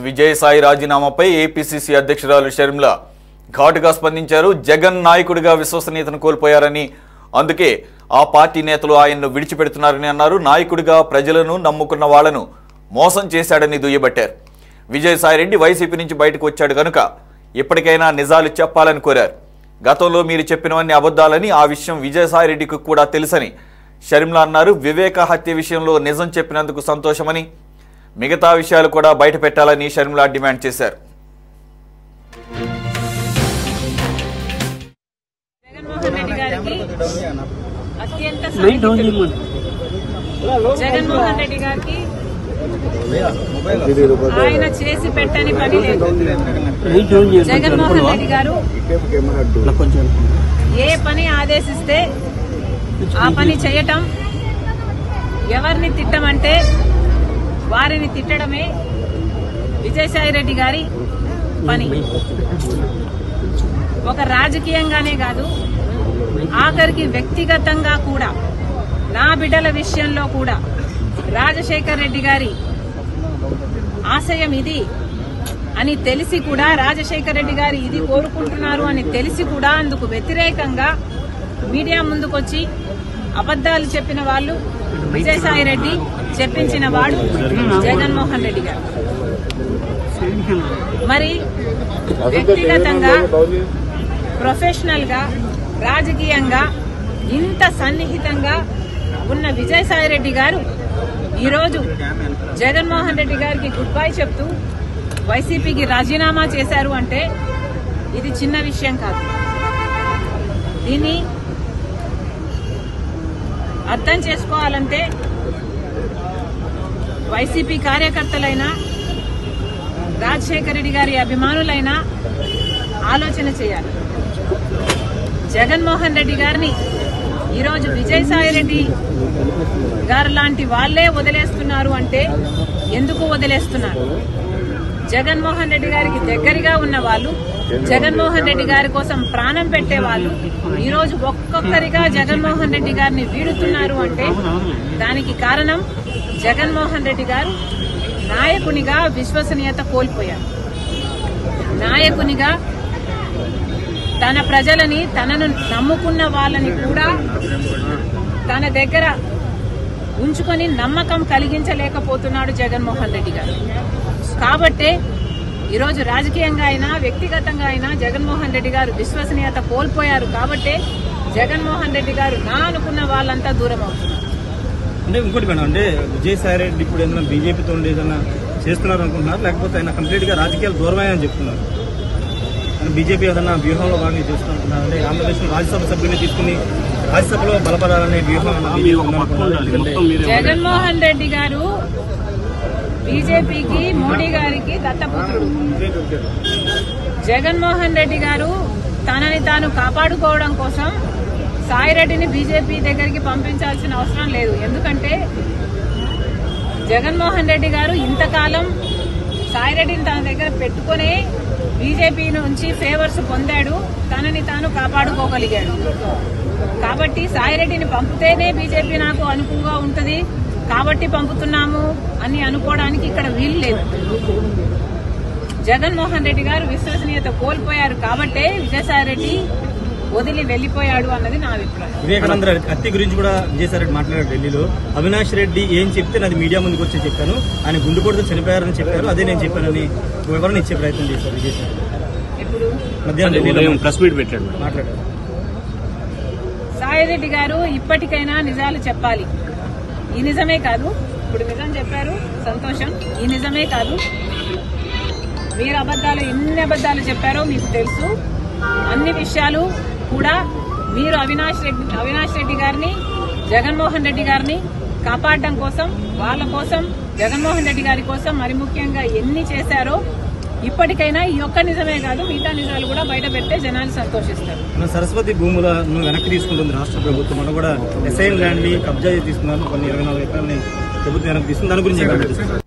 Vijayasai రాజీనామాపై APCC అధ్యక్షురాలు షర్మిల ఘాటుగా స్పందించారు. జగన్ నాయకుడిగా విశ్వసనీయతను కోల్పోయారని, అందుకే ఆ పార్టీ నేతలు ఆయన్ను విడిచిపెడుతున్నారని అన్నారు. నాయకుడిగా ప్రజలను నమ్ముకున్న వాళ్లను మోసం చేశాడని దుయ్యబట్టారు. విజయసాయిరెడ్డి వైసీపీ నుంచి బయటకు వచ్చాడు కనుక ఇప్పటికైనా నిజాలు చెప్పాలని కోరారు. గతంలో మీరు చెప్పినవన్నీ అబద్ధాలని, ఆ విషయం విజయసాయిరెడ్డికి కూడా తెలుసని షర్మిల అన్నారు. వివేక హత్య విషయంలో నిజం చెప్పినందుకు సంతోషమని, మిగతా విషయాలు కూడా బయట పెట్టాలని షర్మిల డిమాండ్ చేశారు. జగన్మోహన్ రెడ్డి గారికి ఆయన చేసి పెట్టని పని లేదు. జగన్మోహన్ రెడ్డి గారు ఏ పని ఆదేశిస్తే ఆ పని చేయటం, ఎవరిని తిట్టమంటే వారిని తిట్టడమే విజయసాయిరెడ్డి గారి పని. ఒక రాజకీయంగానే కాదు, ఆఖరికి వ్యక్తిగతంగా కూడా, నా బిడ్డల విషయంలో కూడా రాజశేఖర్ రెడ్డి గారి ఆశయం ఇది అని తెలిసి కూడా, రాజశేఖర్ రెడ్డి గారు ఇది కోరుకుంటున్నారు అని తెలిసి కూడా అందుకు వ్యతిరేకంగా మీడియా ముందుకొచ్చి అబద్దాలు చెప్పిన వాళ్ళు విజయసాయిరెడ్డి, చెప్పించిన వాడు జగన్మోహన్ రెడ్డి గారు. మరి వ్యక్తిగతంగా, ప్రొఫెషనల్ గా, రాజకీయంగా ఇంత సన్నిహితంగా ఉన్న విజయసాయిరెడ్డి గారు ఈరోజు జగన్మోహన్ రెడ్డి గారికి గుడ్ బై చెప్తూ వైసీపీకి రాజీనామా చేశారు అంటే ఇది చిన్న విషయం కాదు. దీన్ని అర్థం చేసుకోవాలంటే వైసీపీ కార్యకర్తలైనా, రాజశేఖర రెడ్డి గారి అభిమానులైనా ఆలోచన చేయాలి. జగన్మోహన్ రెడ్డి గారిని ఈరోజు విజయసాయిరెడ్డి గారు లాంటి వాళ్లే వదిలేస్తున్నారు అంటే ఎందుకు వదిలేస్తున్నారు? జగన్మోహన్ రెడ్డి గారికి దగ్గరగా ఉన్న వాళ్ళు, జగన్మోహన్ రెడ్డి గారి కోసం ప్రాణం పెట్టే వాళ్ళు ఈరోజు ఒక్కొక్కరిగా జగన్మోహన్ రెడ్డి గారిని వీడుతున్నారు అంటే దానికి కారణం జగన్మోహన్ రెడ్డి గారు నాయకునిగా విశ్వసనీయత కోల్పోయారు. నాయకునిగా తన ప్రజలని, తనను నమ్ముకున్న వాళ్ళని కూడా తన దగ్గర ఉంచుకొని నమ్మకం కలిగించలేకపోతున్నాడు జగన్మోహన్ రెడ్డి గారు. కాబట్టే ఈరోజు రాజకీయంగా అయినా, వ్యక్తిగతంగా అయినా జగన్మోహన్ రెడ్డి గారు విశ్వసనీయత కోల్పోయారు. కాబట్టే జగన్మోహన్ రెడ్డి గారు నా అనుకున్న వాళ్ళంతా దూరం అవుతున్నారు. అంటే ఇంకోటి మేడం, అంటే విజయసాయిరెడ్డి ఇప్పుడు ఏదైనా బీజేపీతో ఏదైనా చేస్తున్నారు అనుకుంటున్నారు, లేకపోతే ఆయన కంప్లీట్ గా రాజకీయాలు దూరమని చెప్తున్నారు? బీజేపీ ఏదైనా వ్యూహంలో భాగంగా చేస్తున్నారు అంటే ఆంధ్రప్రదేశ్ రాజ్యసభ సభ్యుని తీసుకుని రాజ్యసభలో బలపడాలనే వ్యూహం. జగన్మోహన్ రెడ్డి గారు బీజేపీకి, మోడీ గారికి దత్తపుత్రుడు. జగన్మోహన్ రెడ్డి గారు తనని తాను కాపాడుకోవడం కోసం సాయిరెడ్డిని బీజేపీ దగ్గరికి పంపించాల్సిన అవసరం లేదు. ఎందుకంటే జగన్మోహన్ రెడ్డి గారు ఇంతకాలం సాయిరెడ్డిని తన దగ్గర పెట్టుకునే బీజేపీ నుంచి ఫేవర్స్ పొందాడు, తనని తాను కాపాడుకోగలిగాడు. కాబట్టి సాయిరెడ్డిని పంపితేనే బీజేపీ నాకు అనుకువగా ఉంటుంది కాబట్టి పంపుతున్నాము అని అనుకోవడానికి ఇక్కడ వీలు లేదు. జగన్మోహన్ రెడ్డి గారు విశ్వసనీయత కోల్పోయారు కాబట్టే విజయసాయిరెడ్డి వదిలి వెళ్లిపోయాడు అన్నది నా అభిప్రాయం. వివేకానంద హత్య గురించి కూడా విజయసాయిరెడ్డి మాట్లాడారు ఢిల్లీలో. అవినాష్ రెడ్డి ఏం చెప్తే నాది మీడియా ముందుకు వచ్చి చెప్పాను, ఆయన గుండు కొడుతూ చనిపోయారని చెప్పారు, అదే నేను చెప్పానని వివరణ ఇచ్చే ప్రయత్నం చేశారు విజయసాయిరెడ్డి. ఇప్పుడు మధ్యాహ్నం ఢిల్లీలో ప్రెస్ మీట్ పెట్టాడు, మాట్లాడారు. సాయిరెడ్డి గారు ఇప్పటికైనా నిజాలు చెప్పాలి. ఈ నిజమే కాదు, ఇప్పుడు నిజం చెప్పారు, సంతోషం. ఈ నిజమే కాదు, మీరు అబద్దాలు ఎన్ని అబద్దాలు చెప్పారో మీకు తెలుసు. అన్ని విషయాలు కూడా మీరు అవినాష్ రెడ్డి గారిని, జగన్మోహన్ రెడ్డి గారిని కాపాడడం కోసం, వాళ్ళ కోసం, జగన్మోహన్ రెడ్డి గారి కోసం మరి ముఖ్యంగా ఎన్ని చేశారో ఇప్పటికైనా ఈ ఒక్క నిజమే కాదు, మిగతా నిజాలు కూడా బయట పెడితే జనాలు సంతోషిస్తారు. సరస్వతి భూములను వెనక్కి తీసుకుంటుంది రాష్ట్ర ప్రభుత్వం. మనం కూడా ఎస్ఐన్ ల్యాండ్ ని కబ్జా తీసుకున్నారు, కొన్ని 24 ఎకరాలని ప్రభుత్వం వెనక్కి తీసుకుంది. దాని గురించి